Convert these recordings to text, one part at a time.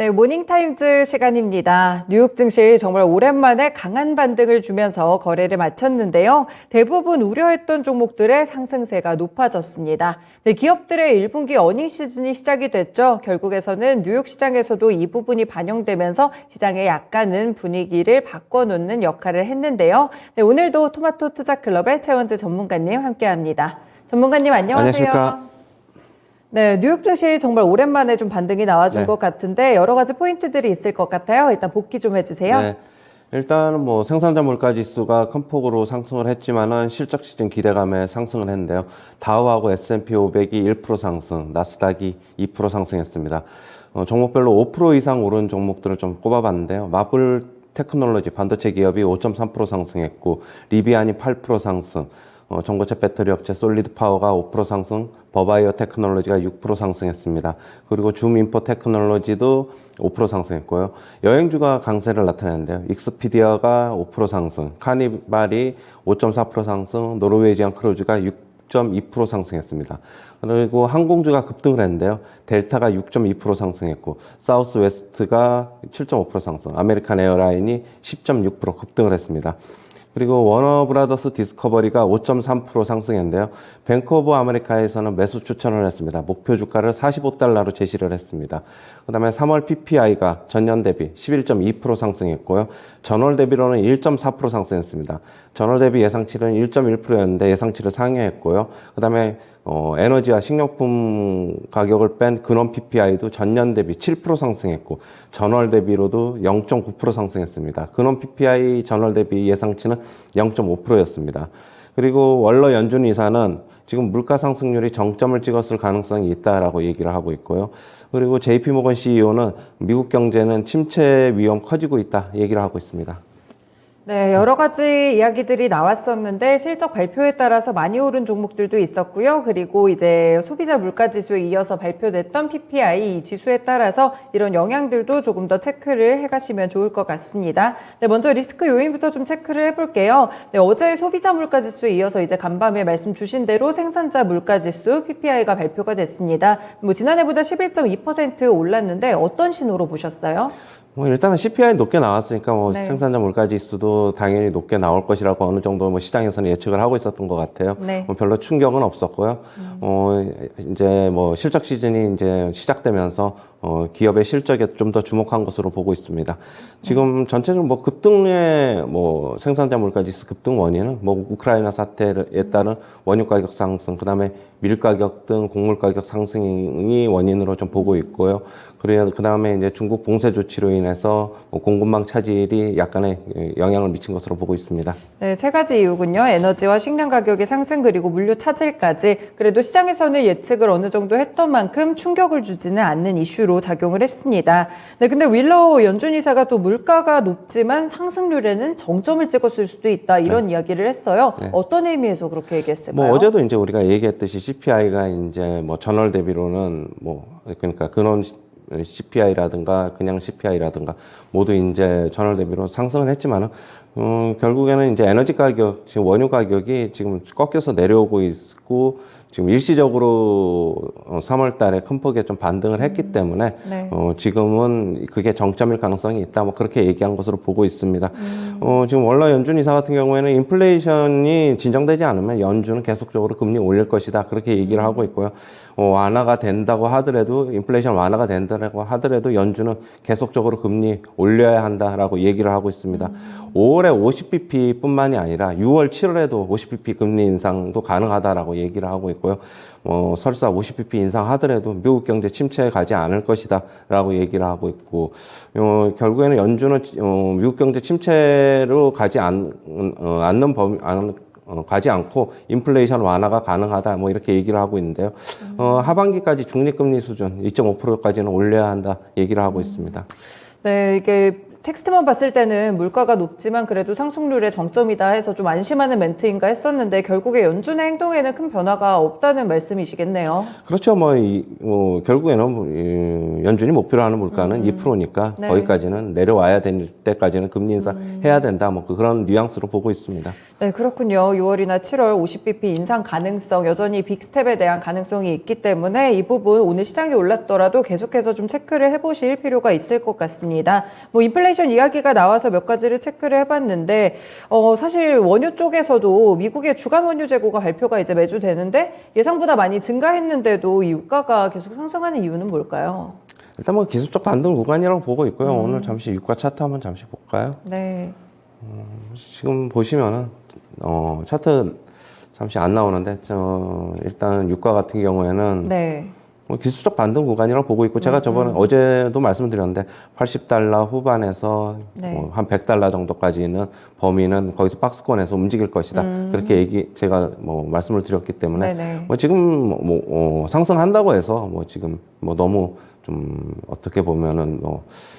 네, 모닝타임즈 시간입니다. 뉴욕 증시 정말 오랜만에 강한 반등을 주면서 거래를 마쳤는데요. 대부분 우려했던 종목들의 상승세가 높아졌습니다. 네, 기업들의 1분기 어닝 시즌이 시작이 됐죠. 결국에서는 뉴욕 시장에서도 이 부분이 반영되면서 시장의 약간은 분위기를 바꿔놓는 역할을 했는데요. 네, 오늘도 토마토 투자클럽의 최원재 전문가님 함께합니다. 전문가님 안녕하세요. 안녕하십니까? 네, 뉴욕 증시 정말 오랜만에 좀 반등이 나와준 네. 것 같은데 여러 가지 포인트들이 있을 것 같아요. 일단 복귀 좀 해주세요. 네. 일단 뭐 생산자 물가 지수가 큰 폭으로 상승을 했지만은 실적 시즌 기대감에 상승을 했는데요. 다우하고 S&P 500이 1% 상승, 나스닥이 2% 상승했습니다. 종목별로 5% 이상 오른 종목들을 좀 꼽아봤는데요. 마블 테크놀로지 반도체 기업이 5.3% 상승했고, 리비안이 8% 상승, 전고체 배터리 업체 솔리드 파워가 5% 상승, 버바이오 테크놀로지가 6% 상승했습니다. 그리고 줌 인포 테크놀로지도 5% 상승했고요. 여행주가 강세를 나타냈는데요. 익스피디아가 5% 상승, 카니발이 5.4% 상승, 노르웨이지안 크루즈가 6.2% 상승했습니다. 그리고 항공주가 급등을 했는데요. 델타가 6.2% 상승했고, 사우스 웨스트가 7.5% 상승, 아메리칸 에어라인이 10.6% 급등을 했습니다. 그리고 워너브라더스 디스커버리가 5.3% 상승했는데요. 뱅크 오브 아메리카에서는 매수 추천을 했습니다. 목표 주가를 45달러로 제시를 했습니다. 그 다음에 3월 PPI가 전년 대비 11.2% 상승했고요. 전월 대비로는 1.4% 상승했습니다. 전월 대비 예상치는 1.1%였는데 예상치를 상회했고요. 그 다음에 에너지와 식료품 가격을 뺀 근원 PPI도 전년 대비 7% 상승했고, 전월 대비로도 0.9% 상승했습니다. 근원 PPI 전월 대비 예상치는 0.5%였습니다. 그리고 월러 연준 이사는 지금 물가 상승률이 정점을 찍었을 가능성이 있다라고 얘기를 하고 있고요. 그리고 JP모건 CEO는 미국 경제는 침체 위험 커지고 있다 얘기를 하고 있습니다. 네, 여러 가지 이야기들이 나왔었는데 실적 발표에 따라서 많이 오른 종목들도 있었고요. 그리고 이제 소비자 물가 지수에 이어서 발표됐던 PPI 지수에 따라서 이런 영향들도 조금 더 체크를 해가시면 좋을 것 같습니다. 네, 먼저 리스크 요인부터 좀 체크를 해볼게요. 네, 어제 소비자 물가 지수에 이어서 이제 간밤에 말씀 주신 대로 생산자 물가 지수 PPI가 발표가 됐습니다. 뭐 지난해보다 11.2% 올랐는데 어떤 신호로 보셨어요? 일단은 CPI 높게 나왔으니까 네. 생산자 물가 지수도 당연히 높게 나올 것이라고 어느 정도 시장에서는 예측을 하고 있었던 것 같아요. 네. 별로 충격은 없었고요. 이제 실적 시즌이 이제 시작되면서 기업의 실적에 좀 더 주목한 것으로 보고 있습니다. 지금 전체적으로 급등의 생산자 물가 지수 급등 원인은 우크라이나 사태에 따른 원유 가격 상승, 그다음에 밀 가격 등 곡물 가격 상승이 원인으로 좀 보고 있고요. 그다음에 이제 중국 봉쇄 조치로 인해서 공급망 차질이 약간의 영향을 미친 것으로 보고 있습니다. 네, 세 가지 이유군요. 에너지와 식량 가격의 상승 그리고 물류 차질까지 그래도 시장에서는 예측을 어느 정도 했던 만큼 충격을 주지는 않는 이슈로 작용을 했습니다. 네, 근데 윌러 연준 이사가 또 물가가 높지만 상승률에는 정점을 찍었을 수도 있다 이런 이야기를 했어요. 네. 어떤 의미에서 그렇게 얘기했을까요? 어제도 이제 우리가 얘기했듯이 CPI가 이제 전월 대비로는 그러니까 근원 CPI라든가 그냥 CPI라든가 모두 이제 전월 대비로 상승을 했지만은 결국에는 이제 에너지 가격, 지금 원유 가격이 지금 꺾여서 내려오고 있고 지금 일시적으로 3월 달에 큰 폭의 좀 반등을 했기 때문에 네. 지금은 그게 정점일 가능성이 있다. 그렇게 얘기한 것으로 보고 있습니다. 지금 월러 연준 이사 같은 경우에는 인플레이션이 진정되지 않으면 연준은 계속적으로 금리 올릴 것이다. 그렇게 얘기를 하고 있고요. 완화가 된다고 하더라도 인플레이션 완화가 된다고 하더라도 연준은 계속적으로 금리 올려야 한다라고 얘기를 하고 있습니다. 5월에 50bp 뿐만이 아니라 6월, 7월에도 50bp 금리 인상도 가능하다라고 얘기를 하고 있고요. 설사 50bp 인상하더라도 미국 경제 침체에 가지 않을 것이다라고 얘기를 하고 있고, 결국에는 연준은 미국 경제 침체로 가지 가지 않고 인플레이션 완화가 가능하다 이렇게 얘기를 하고 있는데요. 하반기까지 중립금리 수준 2.5%까지는 올려야 한다 얘기를 하고 있습니다. 네, 이게 텍스트만 봤을 때는 물가가 높지만 그래도 상승률의 정점이다 해서 좀 안심하는 멘트인가 했었는데 결국에 연준의 행동에는 큰 변화가 없다는 말씀이시겠네요. 그렇죠. 결국에는 연준이 목표로 하는 물가는 2%니까 네. 거기까지는 내려와야 될 때까지는 금리 인상해야 된다. 그런 뉘앙스로 보고 있습니다. 네, 그렇군요. 6월이나 7월 50bp 인상 가능성, 여전히 빅스텝에 대한 가능성이 있기 때문에 이 부분 오늘 시장이 올랐더라도 계속해서 좀 체크를 해보실 필요가 있을 것 같습니다. 인플레이션 이야기가 나와서 몇 가지를 체크를 해봤는데, 사실 원유 쪽에서도 미국의 주간 원유 재고가 발표가 이제 매주 되는데 예상보다 많이 증가했는데도 이 유가가 계속 상승하는 이유는 뭘까요? 일단 기술적 반등 구간이라고 보고 있고요. 오늘 잠시 유가 차트 한번 잠시 볼까요? 네. 지금 보시면은 차트 잠시 안 나오는데 일단 유가 같은 경우에는 네. 기술적 반등 구간이라고 보고 있고 제가 저번에 어제도 말씀드렸는데 $80 후반에서 네. 한 $100 정도까지는 범위는 거기서 박스권에서 움직일 것이다. 그렇게 제가 말씀을 드렸기 때문에 네네. 지금 상승한다고 해서 지금 너무 좀 어떻게 보면은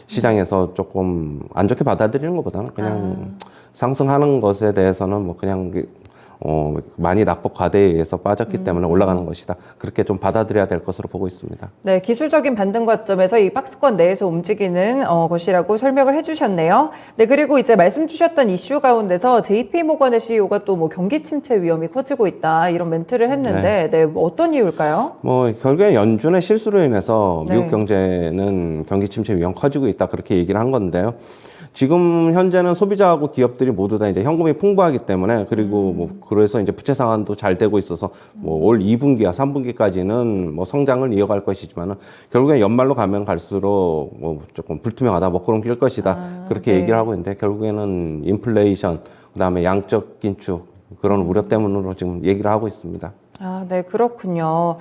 시장에서 조금 안 좋게 받아들이는 것보다는 그냥 상승하는 것에 대해서는 그냥 많이 낙폭 과대에 의해서 빠졌기 때문에 올라가는 것이다. 그렇게 좀 받아들여야 될 것으로 보고 있습니다. 네, 기술적인 반등 관점에서 이 박스권 내에서 움직이는 것이라고 설명을 해주셨네요. 네, 그리고 이제 말씀 주셨던 이슈 가운데서 JP모건의 CEO가 또 경기 침체 위험이 커지고 있다 이런 멘트를 했는데, 네, 어떤 이유일까요? 결국에 연준의 실수로 인해서 네. 미국 경제는 경기 침체 위험 커지고 있다 그렇게 얘기를 한 건데요. 지금 현재는 소비자하고 기업들이 모두 다 이제 현금이 풍부하기 때문에 그리고 그래서 이제 부채 상환도 잘 되고 있어서 올 2분기와 3분기까지는 성장을 이어갈 것이지만은 결국엔 연말로 가면 갈수록 조금 불투명하다 그런 길 것이다 그렇게 네. 얘기를 하고 있는데 결국에는 인플레이션 그다음에 양적 긴축 그런 우려 때문으로 지금 얘기를 하고 있습니다. 네, 그렇군요.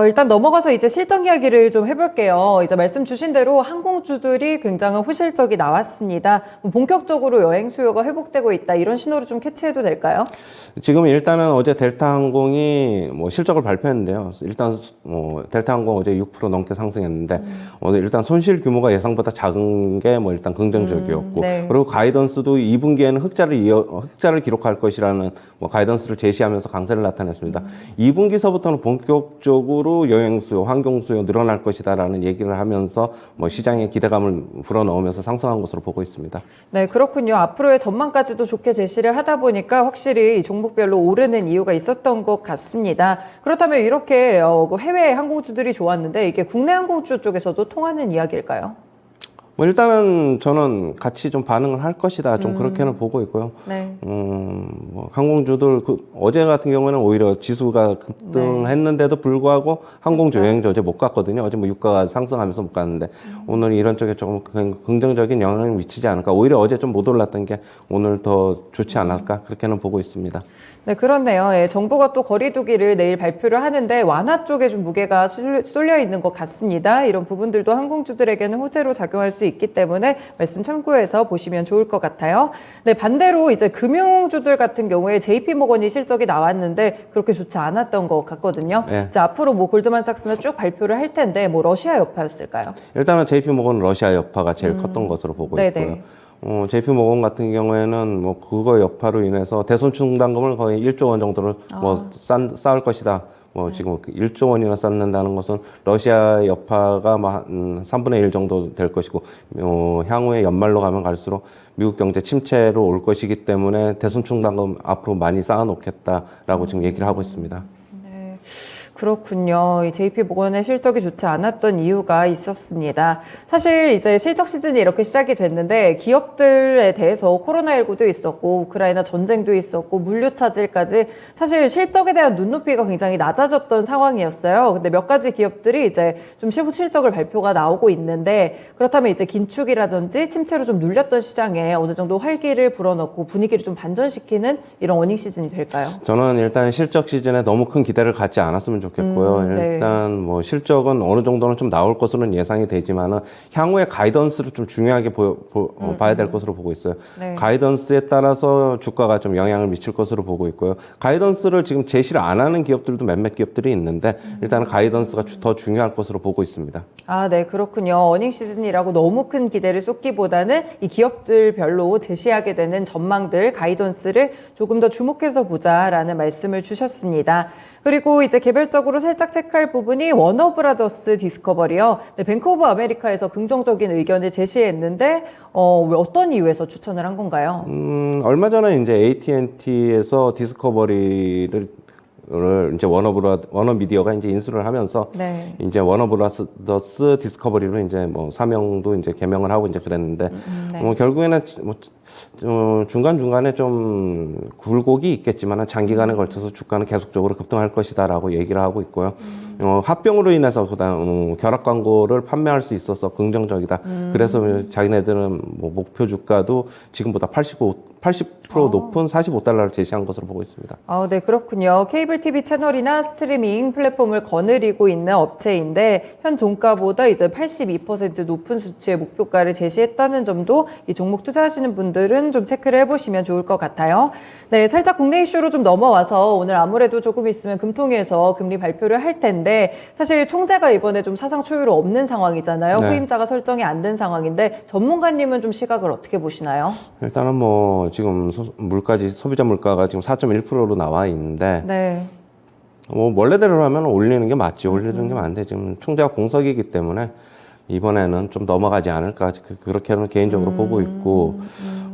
일단 넘어가서 이제 실적 이야기를 좀 해볼게요. 이제 말씀 주신 대로 항공주들이 굉장한 호실적이 나왔습니다. 본격적으로 여행 수요가 회복되고 있다. 이런 신호를 좀 캐치해도 될까요? 지금 일단은 어제 델타항공이 실적을 발표했는데요. 일단 델타항공 어제 6% 넘게 상승했는데 일단 손실 규모가 예상보다 작은 게 일단 긍정적이었고 네. 그리고 가이던스도 2분기에는 흑자를 기록할 것이라는 가이던스를 제시하면서 강세를 나타냈습니다. 2분기서부터는 본격적으로 여행 수요, 항공 수요 늘어날 것이다라는 얘기를 하면서 시장의 기대감을 불어넣으면서 상승한 것으로 보고 있습니다. 네, 그렇군요. 앞으로의 전망까지도 좋게 제시를 하다 보니까 확실히 종목별로 오르는 이유가 있었던 것 같습니다. 그렇다면 이렇게 해외 항공주들이 좋았는데 이게 국내 항공주 쪽에서도 통하는 이야기일까요? 일단은 저는 같이 좀 반응을 할 것이다. 좀 그렇게는 보고 있고요. 네. 항공주들, 어제 같은 경우에는 오히려 지수가 급등했는데도 불구하고 항공주 여행주 어제 못 갔거든요. 어제 유가가 상승하면서 못 갔는데 오늘 이런 쪽에 조금 긍정적인 영향을 미치지 않을까. 오히려 어제 좀 못 올랐던 게 오늘 더 좋지 않을까. 그렇게는 보고 있습니다. 네, 그렇네요. 예, 정부가 또 거리두기를 내일 발표를 하는데 완화 쪽에 좀 무게가 쏠려 있는 것 같습니다. 이런 부분들도 항공주들에게는 호재로 작용할 수 있기 때문에 말씀 참고해서 보시면 좋을 것 같아요. 네, 반대로 이제 금융주들 같은 경우에 JP모건이 실적이 나왔는데 그렇게 좋지 않았던 것 같거든요. 네. 이제 앞으로 골드만삭스는 쭉 발표를 할 텐데 러시아 여파였을까요? 일단은 JP모건 러시아 여파가 제일 컸던 것으로 보고 네네. 있고요. JP모건 같은 경우에는 그거 여파로 인해서 대손 충당금을 거의 1조 원 정도를 쌓을 것이다. 지금 1조 원이나 쌓는다는 것은 러시아 여파가 한 3분의 1 정도 될 것이고, 향후에 연말로 가면 갈수록 미국 경제 침체로 올 것이기 때문에 대손 충당금 앞으로 많이 쌓아놓겠다라고 지금 얘기를 하고 있습니다. 네. 그렇군요. 이 JP모건의 실적이 좋지 않았던 이유가 있었습니다. 사실 이제 실적 시즌이 이렇게 시작이 됐는데 기업들에 대해서 코로나19도 있었고 우크라이나 전쟁도 있었고 물류 차질까지 사실 실적에 대한 눈높이가 굉장히 낮아졌던 상황이었어요. 근데 몇 가지 기업들이 이제 좀 실적을 발표가 나오고 있는데 그렇다면 이제 긴축이라든지 침체로 좀 눌렸던 시장에 어느 정도 활기를 불어넣고 분위기를 좀 반전시키는 이런 어닝 시즌이 될까요? 저는 일단 실적 시즌에 너무 큰 기대를 갖지 않았으면 좋겠고요. 네. 일단 뭐 실적은 어느 정도는 좀 나올 것으로는 예상이 되지만은 향후에 가이던스를 좀 중요하게 봐야 될 것으로 보고 있어요. 네. 가이던스에 따라서 주가가 좀 영향을 미칠 것으로 보고 있고요. 가이던스를 지금 제시를 안 하는 기업들도 몇몇 기업들이 있는데 일단은 가이던스가 더 중요할 것으로 보고 있습니다. 아, 네, 그렇군요. 어닝 시즌이라고 너무 큰 기대를 쏟기보다는 이 기업들별로 제시하게 되는 전망들, 가이던스를 조금 더 주목해서 보자라는 말씀을 주셨습니다. 그리고 이제 개별적으로 살짝 체크할 부분이 워너브라더스 디스커버리요. 네, 뱅크 오브 아메리카에서 긍정적인 의견을 제시했는데 어떤 이유에서 추천을 한 건가요? 얼마 전에 이제 AT&T에서 디스커버리를 이제 워너미디어가 이제 인수를 하면서 네. 이제 워너브라더스 디스커버리로 이제 뭐 사명도 이제 개명을 하고 이제 그랬는데 네. 결국에는 중간중간에 좀 굴곡이 있겠지만 장기간에 걸쳐서 주가는 계속적으로 급등할 것이다라고 얘기를 하고 있고요. 합병으로 인해서 그다음 결합 광고를 판매할 수 있어서 긍정적이다. 그래서 자기네들은 뭐 목표 주가도 지금보다 80% 높은 45달러를 제시한 것으로 보고 있습니다. 아, 네, 그렇군요. 케이블 TV 채널이나 스트리밍 플랫폼을 거느리고 있는 업체인데 현 종가보다 이제 82% 높은 수치의 목표가를 제시했다는 점도 이 종목 투자하시는 분들은 좀 체크를 해보시면 좋을 것 같아요. 네, 살짝 국내 이슈로 좀 넘어와서 오늘 아무래도 조금 있으면 금통위에서 금리 발표를 할 텐데 사실 총재가 이번에 좀 사상 초유로 없는 상황이잖아요. 네. 후임자가 설정이 안 된 상황인데 전문가님은 좀 시각을 어떻게 보시나요? 일단은 뭐 지금 소비자 물가가 지금 4.1%로 나와 있는데 네. 뭐 원래대로 하면 올리는 게 맞지. 올리는 게 맞는데 지금 총재가 공석이기 때문에 이번에는 좀 넘어가지 않을까 그렇게는 개인적으로 보고 있고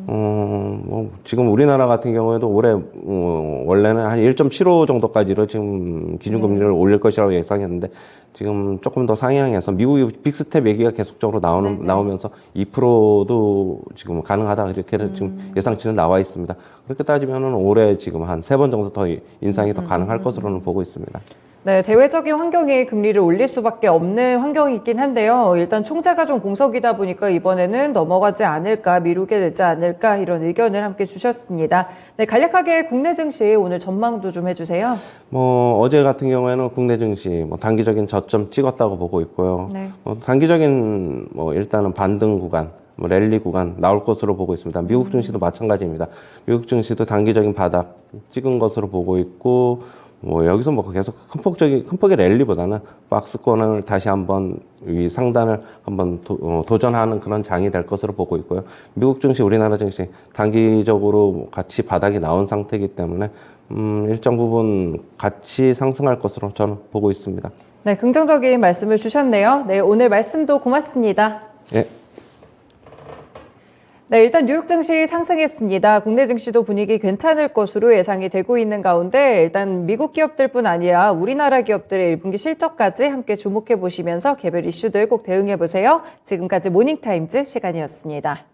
뭐 지금 우리나라 같은 경우에도 올해 원래는 한 1.75 정도까지를 지금 기준금리를 올릴 것이라고 예상했는데 지금 조금 더 상향해서 미국의 빅스텝 얘기가 계속적으로 나오면서 2%도 지금 가능하다 이렇게 지금 예상치는 나와 있습니다. 그렇게 따지면은 올해 지금 한 3번 정도 더 인상이 더 가능할 것으로는 보고 있습니다. 네, 대외적인 환경이 금리를 올릴 수밖에 없는 환경이긴 한데요. 일단 총재가 좀 공석이다 보니까 이번에는 넘어가지 않을까, 미루게 되지 않을까 이런 의견을 함께 주셨습니다. 네, 간략하게 국내 증시 오늘 전망도 좀 해주세요. 뭐 어제 같은 경우에는 국내 증시 뭐 단기적인 저점 찍었다고 보고 있고요. 네. 단기적인 뭐 일단은 반등 구간, 뭐 랠리 구간 나올 것으로 보고 있습니다. 미국 증시도 마찬가지입니다. 미국 증시도 단기적인 바닥 찍은 것으로 보고 있고. 뭐 여기서 뭐 계속 큰 폭의 랠리보다는 박스권을 다시 한번 이 상단을 한번 도전하는 그런 장이 될 것으로 보고 있고요. 미국 증시, 우리나라 증시 단기적으로 같이 바닥이 나온 상태이기 때문에 일정 부분 같이 상승할 것으로 저는 보고 있습니다. 네, 긍정적인 말씀을 주셨네요. 네, 오늘 말씀도 고맙습니다. 예. 네, 일단 뉴욕 증시 상승했습니다. 국내 증시도 분위기 괜찮을 것으로 예상이 되고 있는 가운데 일단 미국 기업들뿐 아니라 우리나라 기업들의 1분기 실적까지 함께 주목해 보시면서 개별 이슈들 꼭 대응해 보세요. 지금까지 모닝타임즈 시간이었습니다.